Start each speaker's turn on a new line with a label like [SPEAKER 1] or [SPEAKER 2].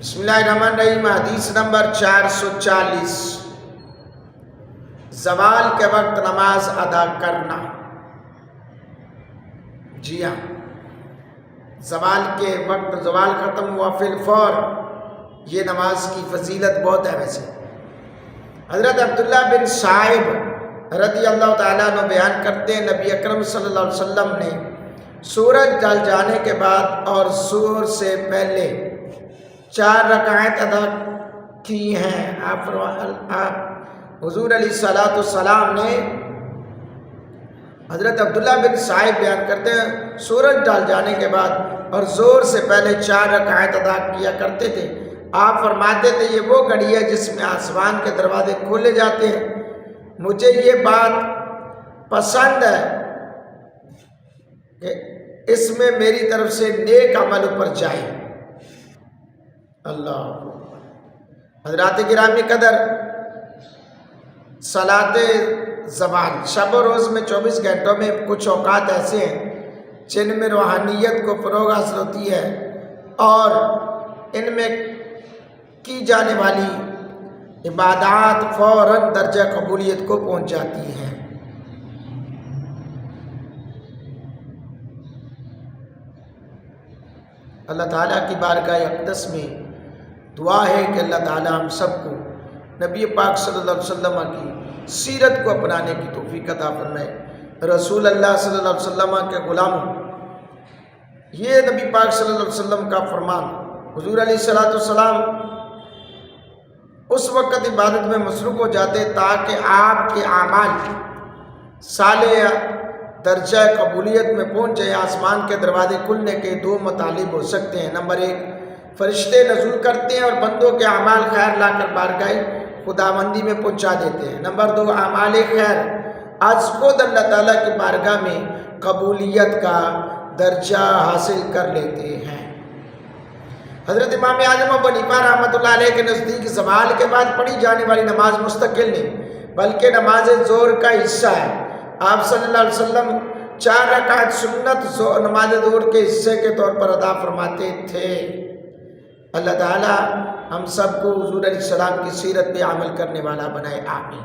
[SPEAKER 1] بسم اللہ الرحمن الرحیم۔ حدیث نمبر 440، زوال کے وقت نماز ادا کرنا۔ جی ہاں، زوال کے وقت، زوال ختم ہوا فی الفور، یہ نماز کی فضیلت بہت ہے۔ ویسے حضرت عبداللہ بن صائب رضی اللہ تعالیٰ عنہ بیان کرتے ہیں، نبی اکرم صلی اللہ علیہ وسلم نے سورج ڈل جانے کے بعد اور ظہر سے پہلے 4 رکعت ادا کی ہیں۔ آپ حضور علیہ السلام نے، حضرت عبداللہ بن صائب بیان کرتے ہیں، سورج ڈال جانے کے بعد اور ظہر سے پہلے 4 رکعت ادا کیا کرتے تھے۔ آپ فرماتے تھے یہ وہ گھڑی ہے جس میں آسمان کے دروازے کھولے جاتے ہیں۔ مجھے یہ بات پسند ہے کہ اس میں میری طرف سے نیک عمل اوپر جائے۔ اللہ حضرات گرامی قدر، صلاۃ زوال شب و روز میں 24 گھنٹوں میں کچھ اوقات ایسے ہیں جن میں روحانیت کو فروغ حاصل ہوتی ہے اور ان میں کی جانے والی عبادات فوراً درجہ قبولیت کو پہنچ جاتی ہیں۔ اللہ تعالیٰ کی بارگاہ اقدس میں دعا ہے کہ اللہ تعالیٰ ہم سب کو نبی پاک صلی اللہ علیہ وسلم کی سیرت کو اپنانے کی توفیق عطا فرمائے۔ رسول اللہ صلی اللہ علیہ وسلم کے غلاموں، یہ نبی پاک صلی اللہ علیہ وسلم کا فرمان، حضور علیہ السلام اس وقت عبادت میں مصروف ہو جاتے تاکہ آپ کے اعمال صالح درجہ قبولیت میں پہنچ جائے۔ آسمان کے دروازے کھلنے کے 2 مطالب ہو سکتے ہیں۔ نمبر 1، فرشتے نزول کرتے ہیں اور بندوں کے اعمال خیر لا کر بارگاہ خداوندی میں پہنچا دیتے ہیں۔ نمبر 2، اعمال خیر از خود اللہ تعالیٰ کی بارگاہ میں قبولیت کا درجہ حاصل کر لیتے ہیں۔ حضرت امام اعظم ابو حنیفہ رحمۃ اللہ علیہ کے نزدیک زوال کے بعد پڑھی جانے والی نماز مستقل نہیں بلکہ نماز ظہر کا حصہ ہے۔ آپ صلی اللہ علیہ وسلم 4 رکعت سنت نماز ظہر کے حصے کے طور پر ادا فرماتے تھے۔ اللہ تعالی ہم سب کو حضور علیہ السلام کی سیرت پہ عمل کرنے والا بنائے، آمین۔